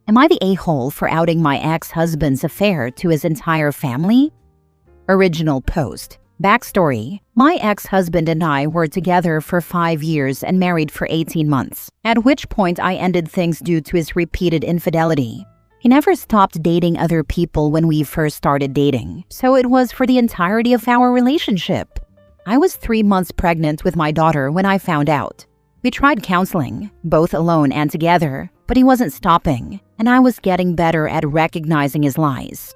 Am I the a-hole for outing my ex-husband's affair to his entire family? Original post. Backstory. My ex-husband and I were together for 5 years and married for 18 months, at which point I ended things due to his repeated infidelity. He never stopped dating other people when we first started dating, so it was for the entirety of our relationship. I was 3 months pregnant with my daughter when I found out. We tried counseling, both alone and together, but he wasn't stopping, and I was getting better at recognizing his lies.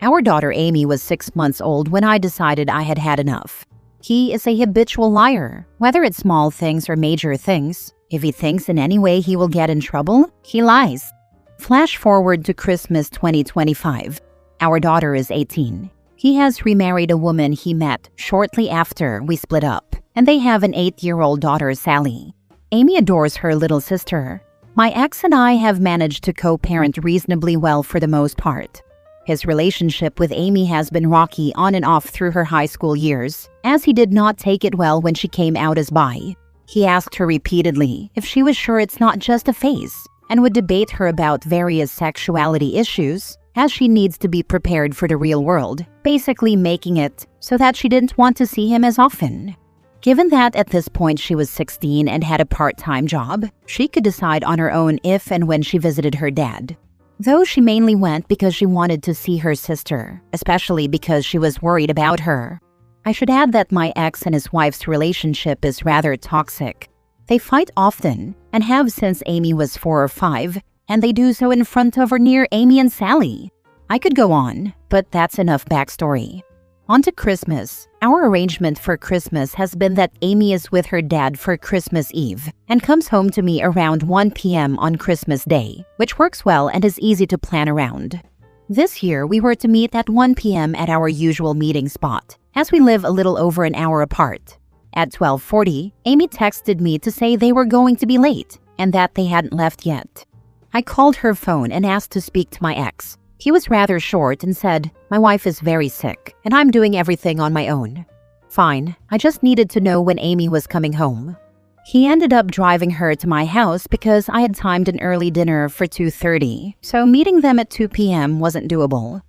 Our daughter Amy was 6 months old when I decided I had had enough. He is a habitual liar, whether it's small things or major things. If he thinks in any way he will get in trouble, he lies. Flash forward to Christmas 2025. Our daughter is 18. He has remarried a woman he met shortly after we split up, and they have an 8-year-old daughter, Sally. Amy adores her little sister. My ex and I have managed to co-parent reasonably well for the most part. His relationship with Amy has been rocky on and off through her high school years, as he did not take it well when she came out as bi. He asked her repeatedly if she was sure it's not just a phase, and would debate her about various sexuality issues, as she needs to be prepared for the real world, basically making it so that she didn't want to see him as often. Given that at this point she was 16 and had a part-time job, she could decide on her own if and when she visited her dad. Though she mainly went because she wanted to see her sister, especially because she was worried about her. I should add that my ex and his wife's relationship is rather toxic. They fight often, and have since Amy was 4 or 5, and they do so in front of or near Amy and Sally. I could go on, but that's enough backstory. On to Christmas. Our arrangement for Christmas has been that Amy is with her dad for Christmas Eve and comes home to me around 1 p.m. on Christmas Day, which works well and is easy to plan around. This year, we were to meet at 1 p.m. at our usual meeting spot, as we live a little over an hour apart. At 12:40, Amy texted me to say they were going to be late and that they hadn't left yet. I called her phone and asked to speak to my ex. He was rather short and said, "My wife is very sick, and I'm doing everything on my own." Fine, I just needed to know when Amy was coming home. He ended up driving her to my house because I had timed an early dinner for 2:30, so meeting them at 2 p.m. wasn't doable.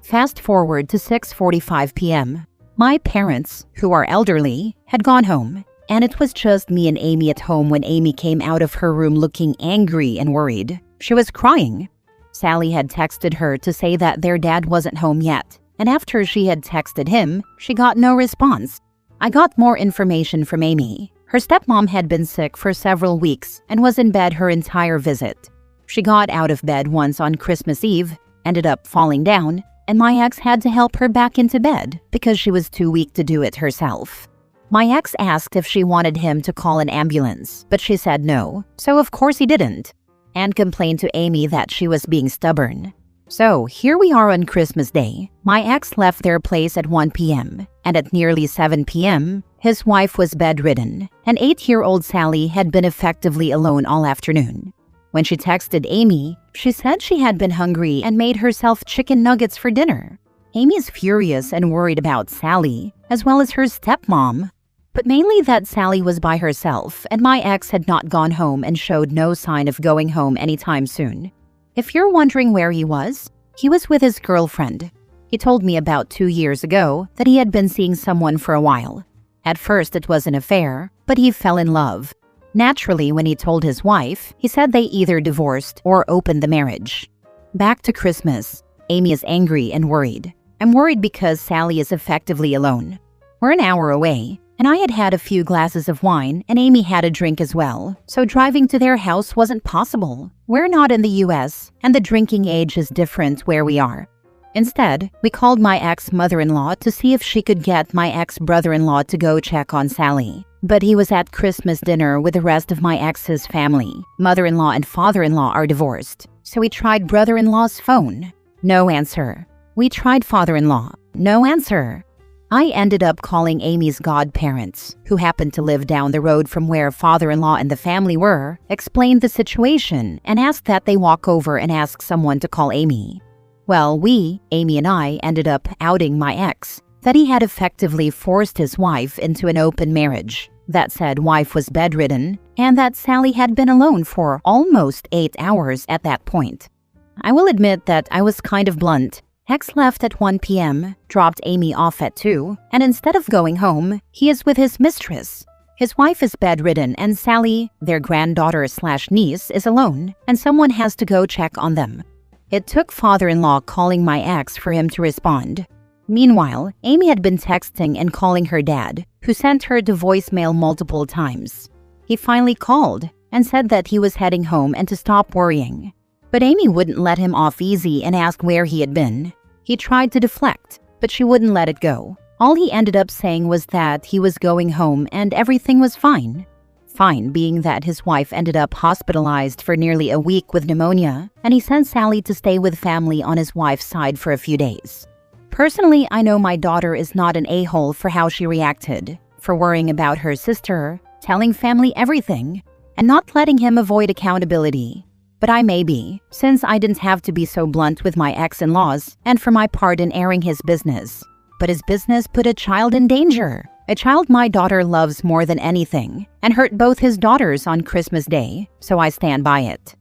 Fast forward to 6:45 p.m. My parents, who are elderly, had gone home, and it was just me and Amy at home when Amy came out of her room looking angry and worried. She was crying. Sally had texted her to say that their dad wasn't home yet, and after she had texted him, she got no response. I got more information from Amy. Her stepmom had been sick for several weeks and was in bed her entire visit. She got out of bed once on Christmas Eve, ended up falling down, and my ex had to help her back into bed because she was too weak to do it herself. My ex asked if she wanted him to call an ambulance, but she said no, so of course he didn't, and complained to Amy that she was being stubborn. So here we are on Christmas Day. My ex left their place at 1 p.m., and at nearly 7 p.m., his wife was bedridden, and 8-year-old Sally had been effectively alone all afternoon. When she texted Amy, she said she had been hungry and made herself chicken nuggets for dinner. Amy is furious and worried about Sally, as well as her stepmom, but mainly that Sally was by herself and my ex had not gone home and showed no sign of going home anytime soon. If you're wondering where he was with his girlfriend. He told me about 2 years ago that he had been seeing someone for a while. At first it was an affair, but he fell in love. Naturally, when he told his wife, he said they either divorced or opened the marriage. Back to Christmas. Amy is angry and worried. I'm worried because Sally is effectively alone. We're an hour away, and I had had a few glasses of wine and Amy had a drink as well, so driving to their house wasn't possible. We're not in the US, and the drinking age is different where we are. Instead, we called my ex-mother-in-law to see if she could get my ex-brother-in-law to go check on Sally. But he was at Christmas dinner with the rest of my ex's family. Mother-in-law and father-in-law are divorced, so we tried brother-in-law's phone. No answer. We tried father-in-law. No answer. I ended up calling Amy's godparents, who happened to live down the road from where father-in-law and the family were, explained the situation, and asked that they walk over and ask someone to call Amy. Well, Amy and I, ended up outing my ex, that he had effectively forced his wife into an open marriage. That said wife was bedridden, and that Sally had been alone for almost 8 hours at that point. I will admit that I was kind of blunt. X left at 1 p.m., dropped Amy off at 2, and instead of going home, he is with his mistress. His wife is bedridden and Sally, their granddaughter/niece, is alone, and someone has to go check on them. It took father-in-law calling my ex for him to respond. Meanwhile, Amy had been texting and calling her dad, who sent her to voicemail multiple times. He finally called and said that he was heading home and to stop worrying. But Amy wouldn't let him off easy and asked where he had been. He tried to deflect, but she wouldn't let it go. All he ended up saying was that he was going home and everything was fine. Fine being that his wife ended up hospitalized for nearly a week with pneumonia, and he sent Sally to stay with family on his wife's side for a few days. Personally, I know my daughter is not an a-hole for how she reacted, for worrying about her sister, telling family everything, and not letting him avoid accountability. But I may be, since I didn't have to be so blunt with my ex-in-laws and for my part in airing his business. But his business put a child in danger. A child my daughter loves more than anything, and hurt both his daughters on Christmas Day, so I stand by it.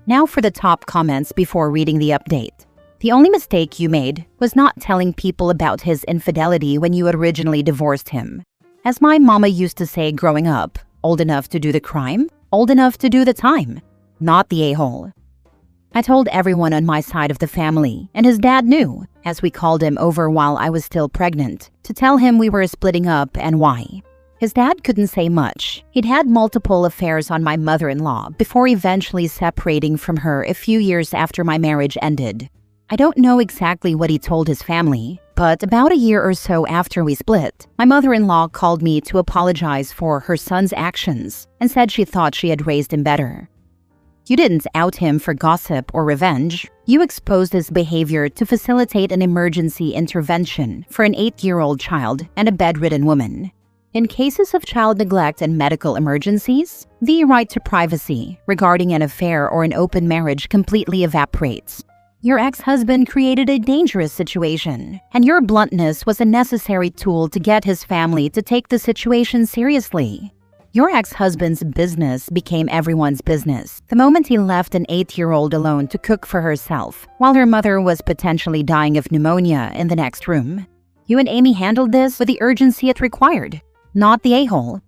Now for the top comments before reading the update. The only mistake you made was not telling people about his infidelity when you originally divorced him. As my mama used to say growing up, old enough to do the crime, old enough to do the time. Not the a-hole. I told everyone on my side of the family, and his dad knew, as we called him over while I was still pregnant, to tell him we were splitting up and why. His dad couldn't say much. He'd had multiple affairs on my mother-in-law before eventually separating from her a few years after my marriage ended. I don't know exactly what he told his family, but about a year or so after we split, my mother-in-law called me to apologize for her son's actions and said she thought she had raised him better. You didn't out him for gossip or revenge. You exposed his behavior to facilitate an emergency intervention for an 8-year-old child and a bedridden woman. In cases of child neglect and medical emergencies, the right to privacy regarding an affair or an open marriage completely evaporates. Your ex-husband created a dangerous situation, and your bluntness was a necessary tool to get his family to take the situation seriously. Your ex-husband's business became everyone's business the moment he left an 8-year-old alone to cook for herself, while her mother was potentially dying of pneumonia in the next room. You and Amy handled this with the urgency it required, not the a-hole.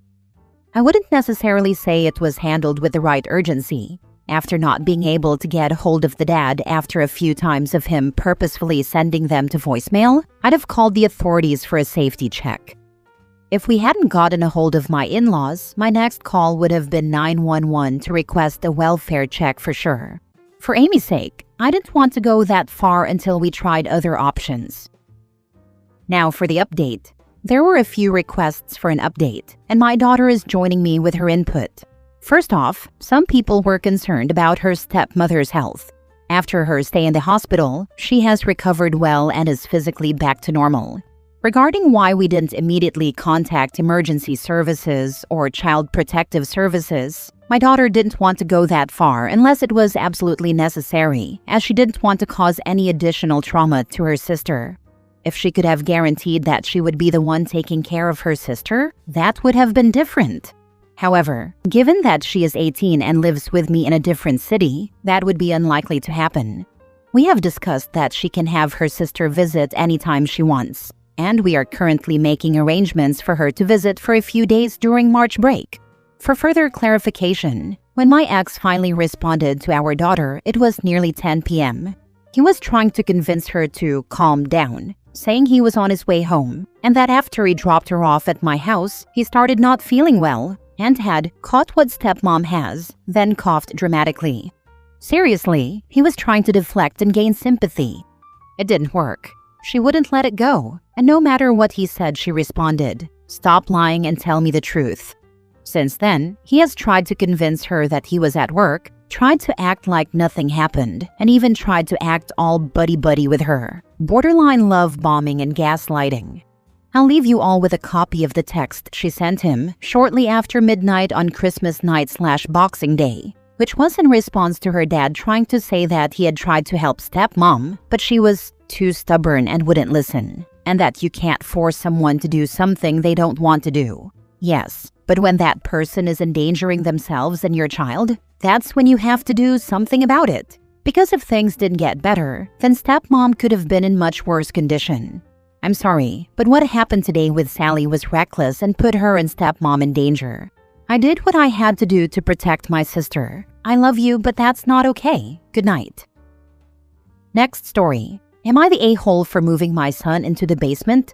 I wouldn't necessarily say it was handled with the right urgency. After not being able to get a hold of the dad after a few times of him purposefully sending them to voicemail, I'd have called the authorities for a safety check. If we hadn't gotten a hold of my in-laws, my next call would have been 911 to request a welfare check for sure. For Amy's sake, I didn't want to go that far until we tried other options. Now for the update. There were a few requests for an update, and my daughter is joining me with her input. First off, some people were concerned about her stepmother's health. After her stay in the hospital, she has recovered well and is physically back to normal. Regarding why we didn't immediately contact emergency services or child protective services, my daughter didn't want to go that far unless it was absolutely necessary, as she didn't want to cause any additional trauma to her sister. If she could have guaranteed that she would be the one taking care of her sister, that would have been different. However, given that she is 18 and lives with me in a different city, that would be unlikely to happen. We have discussed that she can have her sister visit anytime she wants, and we are currently making arrangements for her to visit for a few days during March break. For further clarification, when my ex finally responded to our daughter, it was nearly 10 p.m. He was trying to convince her to calm down, saying he was on his way home, and that after he dropped her off at my house, he started not feeling well and had caught what stepmom has, then coughed dramatically. Seriously, he was trying to deflect and gain sympathy. It didn't work. She wouldn't let it go, and no matter what he said, she responded, "Stop lying and tell me the truth." Since then, he has tried to convince her that he was at work, tried to act like nothing happened, and even tried to act all buddy-buddy with her. Borderline love bombing and gaslighting. I'll leave you all with a copy of the text she sent him shortly after midnight on Christmas night/Boxing Day, which was in response to her dad trying to say that he had tried to help stepmom, but she was too stubborn and wouldn't listen, and that you can't force someone to do something they don't want to do. Yes, but when that person is endangering themselves and your child, that's when you have to do something about it. Because if things didn't get better, then stepmom could have been in much worse condition. I'm sorry, but what happened today with Sally was reckless and put her and stepmom in danger. I did what I had to do to protect my sister. I love you, but that's not okay. Good night. Next story. Am I the a-hole for moving my son into the basement?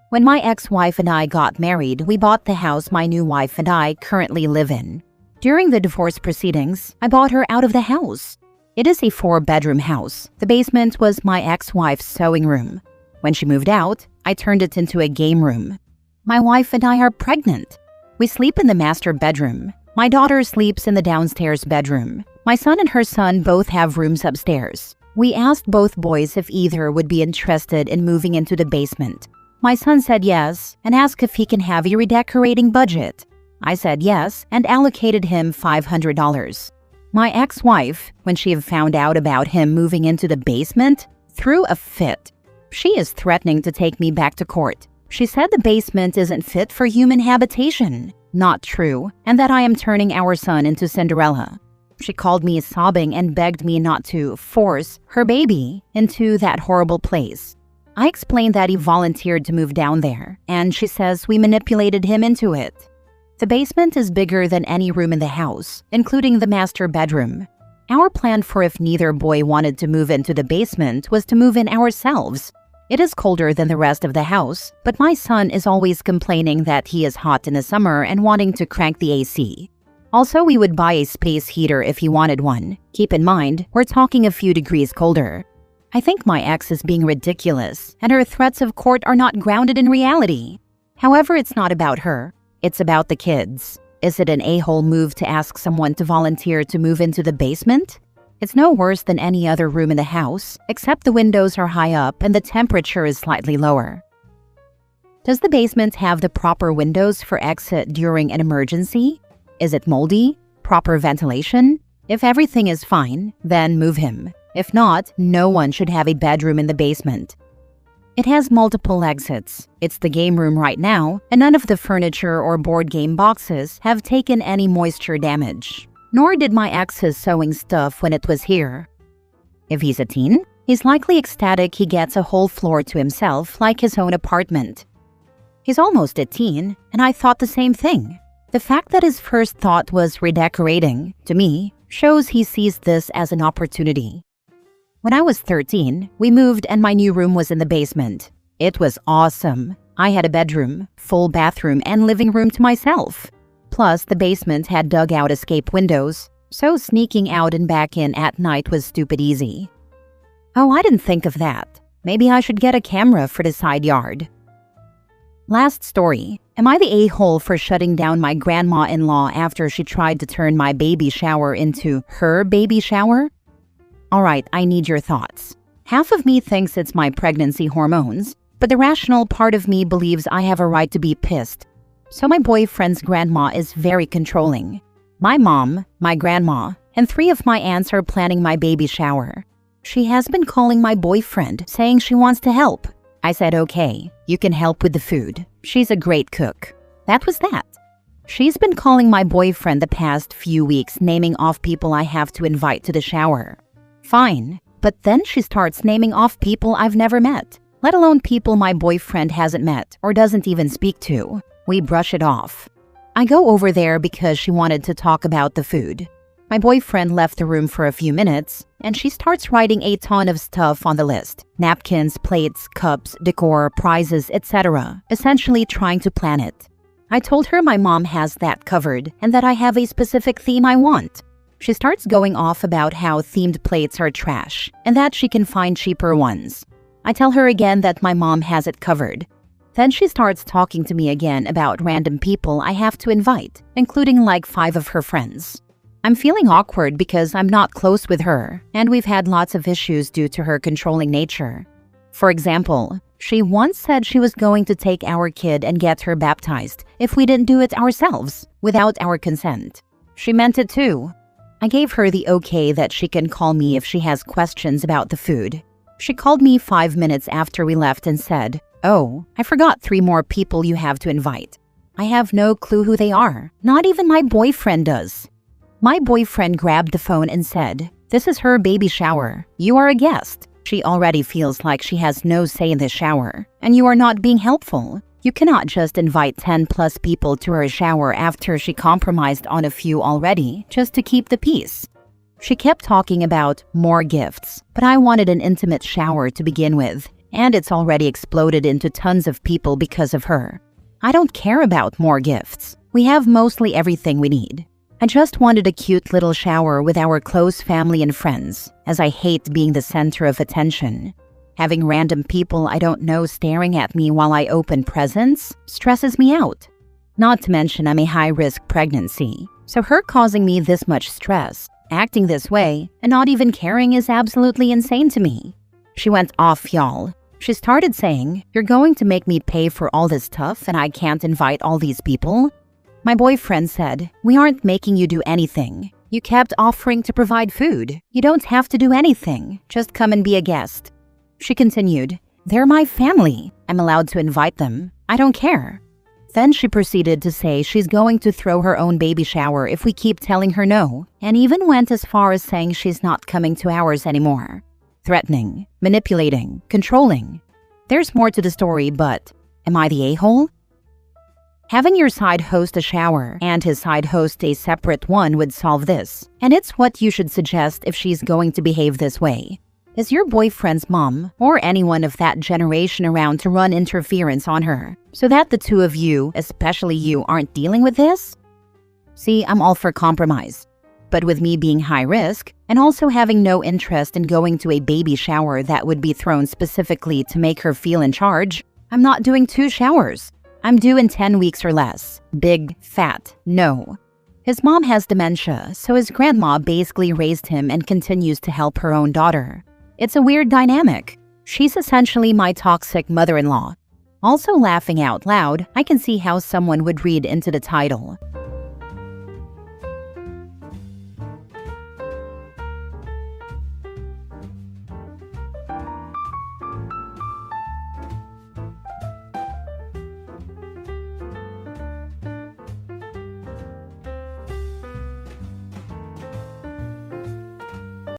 When my ex-wife and I got married, we bought the house my new wife and I currently live in. During the divorce proceedings, I bought her out of the house. It is a 4-bedroom house. The basement was my ex-wife's sewing room. When she moved out, I turned it into a game room. My wife and I are pregnant. We sleep in the master bedroom. My daughter sleeps in the downstairs bedroom. My son and her son both have rooms upstairs. We asked both boys if either would be interested in moving into the basement. My son said yes and asked if he can have a redecorating budget. I said yes and allocated him $500. My ex-wife, when she found out about him moving into the basement, threw a fit. She is threatening to take me back to court. She said the basement isn't fit for human habitation. Not true, and that I am turning our son into Cinderella. She called me sobbing and begged me not to force her baby into that horrible place. I explained that he volunteered to move down there, and she says we manipulated him into it. The basement is bigger than any room in the house, including the master bedroom. Our plan for if neither boy wanted to move into the basement was to move in ourselves. It is colder than the rest of the house, but my son is always complaining that he is hot in the summer and wanting to crank the AC. Also, we would buy a space heater if he wanted one. Keep in mind, we're talking a few degrees colder. I think my ex is being ridiculous, and her threats of court are not grounded in reality. However, it's not about her. It's about the kids. Is it an a-hole move to ask someone to volunteer to move into the basement? It's no worse than any other room in the house, except the windows are high up and the temperature is slightly lower. Does the basement have the proper windows for exit during an emergency? Is it moldy? Proper ventilation? If everything is fine, then move him. If not, no one should have a bedroom in the basement. It has multiple exits. It's the game room right now, and none of the furniture or board game boxes have taken any moisture damage. Nor did my ex's sewing stuff when it was here. If he's a teen, he's likely ecstatic he gets a whole floor to himself like his own apartment. He's almost a teen, and I thought the same thing. The fact that his first thought was redecorating, to me, shows he sees this as an opportunity. When I was 13, we moved and my new room was in the basement. It was awesome. I had a bedroom, full bathroom, and living room to myself. Plus, the basement had dugout escape windows, so sneaking out and back in at night was stupid easy. Oh, I didn't think of that. Maybe I should get a camera for the side yard. Last story. Am I the a-hole for shutting down my grandma-in-law after she tried to turn my baby shower into her baby shower? Alright, I need your thoughts. Half of me thinks it's my pregnancy hormones, but the rational part of me believes I have a right to be pissed. So my boyfriend's grandma is very controlling. My mom, my grandma, and 3 of my aunts are planning my baby shower. She has been calling my boyfriend, saying she wants to help. I said, okay, you can help with the food. She's a great cook. That was that. She's been calling my boyfriend the past few weeks, naming off people I have to invite to the shower. Fine, but then she starts naming off people I've never met, let alone people my boyfriend hasn't met or doesn't even speak to. We brush it off. I go over there because she wanted to talk about the food. My boyfriend left the room for a few minutes, and she starts writing a ton of stuff on the list. Napkins, plates, cups, decor, prizes, etc. Essentially trying to plan it. I told her my mom has that covered and that I have a specific theme I want. She starts going off about how themed plates are trash and that she can find cheaper ones. I tell her again that my mom has it covered. Then she starts talking to me again about random people I have to invite, including like 5 of her friends. I'm feeling awkward because I'm not close with her, and we've had lots of issues due to her controlling nature. For example, she once said she was going to take our kid and get her baptized if we didn't do it ourselves, without our consent. She meant it too. I gave her the okay that she can call me if she has questions about the food. She called me 5 minutes after we left and said, "Oh, I forgot 3 more people you have to invite. I have no clue who they are. Not even my boyfriend does." My boyfriend grabbed the phone and said, This is her baby shower. You are a guest. She already feels like she has no say in the shower, and you are not being helpful. You cannot just invite 10+ people to her shower after she compromised on a few already just to keep the peace. She kept talking about more gifts, but I wanted an intimate shower to begin with, and it's already exploded into tons of people because of her. I don't care about more gifts. We have mostly everything we need. I just wanted a cute little shower with our close family and friends, as I hate being the center of attention. Having random people I don't know staring at me while I open presents stresses me out. Not to mention I'm a high-risk pregnancy, so her causing me this much stress, acting this way, and not even caring is absolutely insane to me. She went off, y'all. She started saying, "You're going to make me pay for all this stuff and I can't invite all these people?" My boyfriend said, "We aren't making you do anything. You kept offering to provide food. You don't have to do anything. Just come and be a guest." She continued, "They're my family. I'm allowed to invite them. I don't care." Then she proceeded to say she's going to throw her own baby shower if we keep telling her no, and even went as far as saying she's not coming to ours anymore. Threatening, manipulating, controlling. There's more to the story, but am I the a-hole? Having your side host a shower and his side host a separate one would solve this, and it's what you should suggest if she's going to behave this way. Is your boyfriend's mom or anyone of that generation around to run interference on her so that the two of you, especially you, aren't dealing with this? See, I'm all for compromise. But with me being high risk and also having no interest in going to a baby shower that would be thrown specifically to make her feel in charge, I'm not doing 2 showers. I'm due in 10 weeks or less. Big, fat, no. His mom has dementia, so his grandma basically raised him and continues to help her own daughter. It's a weird dynamic. She's essentially my toxic mother-in-law. Also laughing out loud, I can see how someone would read into the title,